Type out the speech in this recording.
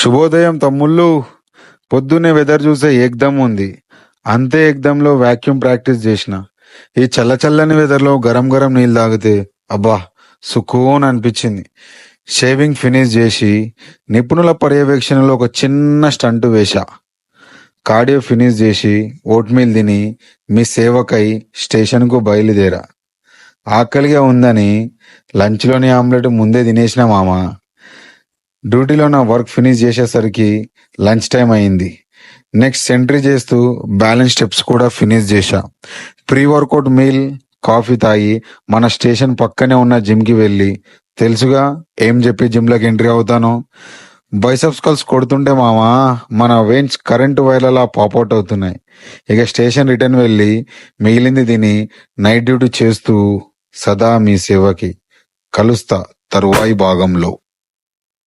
శుభోదయం తమ్ముళ్ళు. పొద్దున్నే వెదర్ చూసే ఏకదమ్ ఉంది. అంతే ఏకదంలో వాక్యూమ్ ప్రాక్టీస్ చేసిన. ఈ చల్ల చల్లని వెదర్లో గరం గరం నీళ్ళు తాగితే అబ్బా సుకూన్ అనిపించింది. షేవింగ్ ఫినిష్ చేసి నిపుణుల పర్యవేక్షణలో ఒక చిన్న స్టంట్ వేశా. కార్డియో ఫినిష్ చేసి ఓట్మీల్ తిని మీ సేవకై స్టేషన్కు బయలుదేరా. ఆకలిగా ఉందని లంచ్లోని ఆమ్లెట్ ముందే తినేసిన మామ. డ్యూటీలో నా వర్క్ ఫినిష్ చేసేసరికి లంచ్ టైం అయింది. నెక్స్ట్ సెంట్రీ చేస్తూ బ్యాలెన్స్ స్టెప్స్ కూడా ఫినిష్ చేశా. ప్రీ వర్కౌట్ మీల్, కాఫీ తాగి మన స్టేషన్ పక్కనే ఉన్న జిమ్కి వెళ్ళి, తెలుసుగా ఏం చెప్పి జిమ్లోకి ఎంట్రీ అవుతాను. బైసెప్స్ కల్స్ కొడుతుంటే మామా మన వెయిన్స్ కరెంటు వైర్లలా పాపౌట్ అవుతున్నాయి. ఇక స్టేషన్ రిటర్న్ వెళ్ళి మిగిలింది తిని నైట్ డ్యూటీ చేస్తూ సదా మీ సేవకి. కలుస్తా తరువాయి భాగంలో.